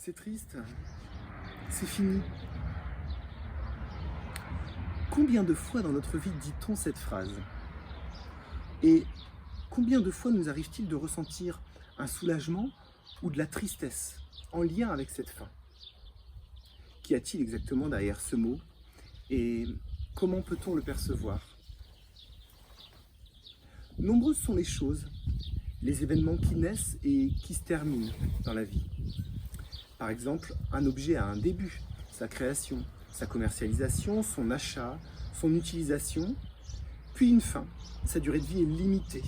C'est triste, c'est fini. Combien de fois dans notre vie dit-on cette phrase? Et combien de fois nous arrive-t-il de ressentir un soulagement ou de la tristesse en lien avec cette fin? Qu'y a-t-il exactement derrière ce mot et comment peut-on le percevoir? Nombreuses sont les choses, les événements qui naissent et qui se terminent dans la vie. Par exemple, un objet a un début, sa création, sa commercialisation, son achat, son utilisation, puis une fin. Sa durée de vie est limitée.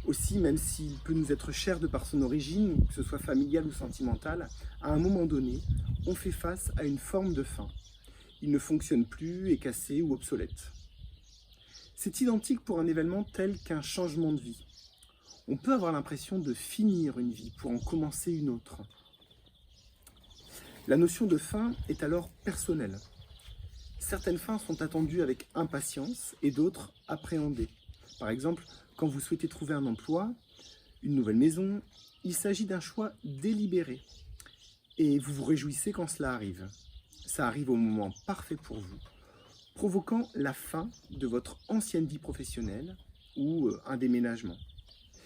Aussi, même s'il peut nous être cher de par son origine, que ce soit familiale ou sentimentale, à un moment donné, on fait face à une forme de fin. Il ne fonctionne plus, est cassé ou obsolète. C'est identique pour un événement tel qu'un changement de vie. On peut avoir l'impression de finir une vie pour en commencer une autre. La notion de fin est alors personnelle. Certaines fins sont attendues avec impatience et d'autres appréhendées. Par exemple, quand vous souhaitez trouver un emploi, une nouvelle maison, il s'agit d'un choix délibéré. Et vous vous réjouissez quand cela arrive. Ça arrive au moment parfait pour vous, provoquant la fin de votre ancienne vie professionnelle ou un déménagement.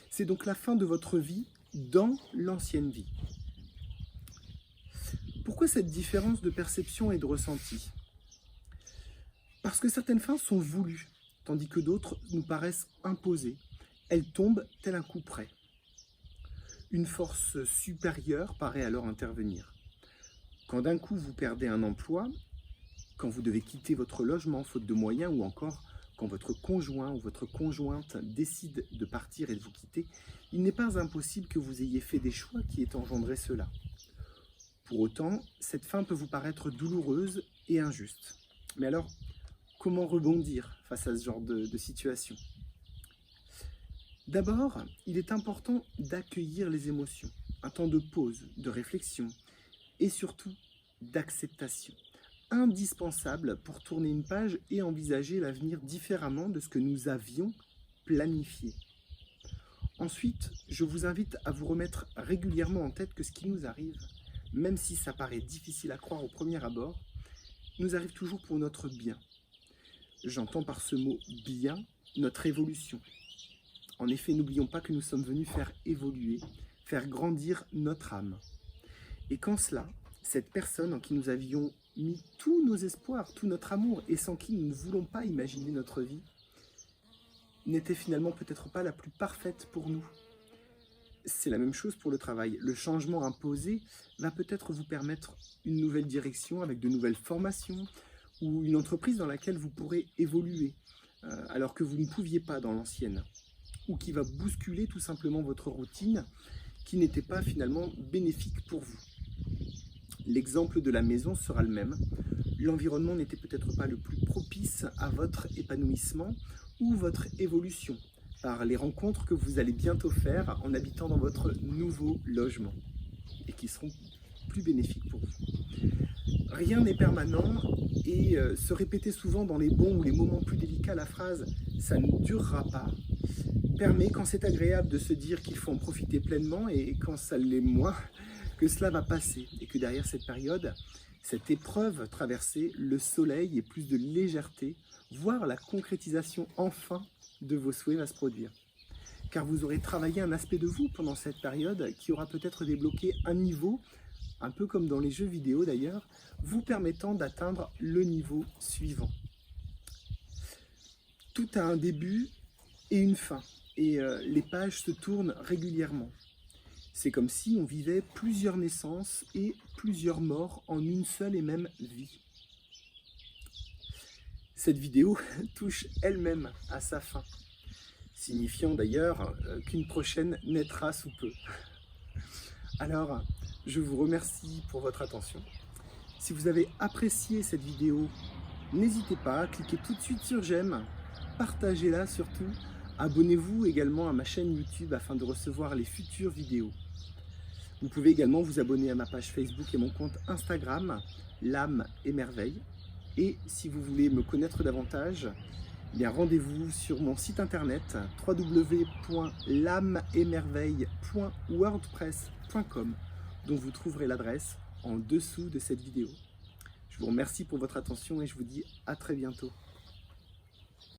C'est donc la fin de votre vie dans l'ancienne vie. Pourquoi cette différence de perception et de ressenti? Parce que certaines fins sont voulues, tandis que d'autres nous paraissent imposées. Elles tombent tel un coup près. Une force supérieure paraît alors intervenir. Quand d'un coup vous perdez un emploi, quand vous devez quitter votre logement faute de moyens ou encore quand votre conjoint ou votre conjointe décide de partir et de vous quitter, il n'est pas impossible que vous ayez fait des choix qui aient engendré cela. Pour autant, cette fin peut vous paraître douloureuse et injuste. Mais alors, comment rebondir face à ce genre de situation? D'abord, il est important d'accueillir les émotions, un temps de pause, de réflexion et surtout d'acceptation. Indispensable pour tourner une page et envisager l'avenir différemment de ce que nous avions planifié. Ensuite, je vous invite à vous remettre régulièrement en tête que ce qui nous arrive, même si ça paraît difficile à croire au premier abord, nous arrive toujours pour notre bien. J'entends par ce mot « bien » notre évolution. En effet, n'oublions pas que nous sommes venus faire évoluer, faire grandir notre âme. Et qu'en cela, cette personne en qui nous avions mis tous nos espoirs, tout notre amour, et sans qui nous ne voulons pas imaginer notre vie, n'était finalement peut-être pas la plus parfaite pour nous. C'est la même chose pour le travail. Le changement imposé va peut-être vous permettre une nouvelle direction avec de nouvelles formations ou une entreprise dans laquelle vous pourrez évoluer alors que vous ne pouviez pas dans l'ancienne, ou qui va bousculer tout simplement votre routine qui n'était pas finalement bénéfique pour vous. L'exemple de la maison sera le même. L'environnement n'était peut-être pas le plus propice à votre épanouissement ou votre évolution par les rencontres que vous allez bientôt faire en habitant dans votre nouveau logement et qui seront plus bénéfiques pour vous. Rien n'est permanent et se répéter souvent dans les bons ou les moments plus délicats la phrase « ça ne durera pas » permet, quand c'est agréable, de se dire qu'il faut en profiter pleinement et quand ça l'est moins, que cela va passer et que derrière cette période, cette épreuve traversée, le soleil et plus de légèreté, voire la concrétisation enfin de vos souhaits va se produire. Car vous aurez travaillé un aspect de vous pendant cette période qui aura peut-être débloqué un niveau, un peu comme dans les jeux vidéo d'ailleurs, vous permettant d'atteindre le niveau suivant. Tout a un début et une fin, et les pages se tournent régulièrement. C'est comme si on vivait plusieurs naissances et plusieurs morts en une seule et même vie. Cette vidéo touche elle-même à sa fin, signifiant d'ailleurs qu'une prochaine naîtra sous peu. Alors, je vous remercie pour votre attention. Si vous avez apprécié cette vidéo, n'hésitez pas à cliquer tout de suite sur j'aime, partagez-la surtout, abonnez-vous également à ma chaîne YouTube afin de recevoir les futures vidéos. Vous pouvez également vous abonner à ma page Facebook et mon compte Instagram, l'âme et merveille. Et si vous voulez me connaître davantage, eh bien rendez-vous sur mon site internet www.lameetmerveille.wordpress.com dont vous trouverez l'adresse en dessous de cette vidéo. Je vous remercie pour votre attention et je vous dis à très bientôt.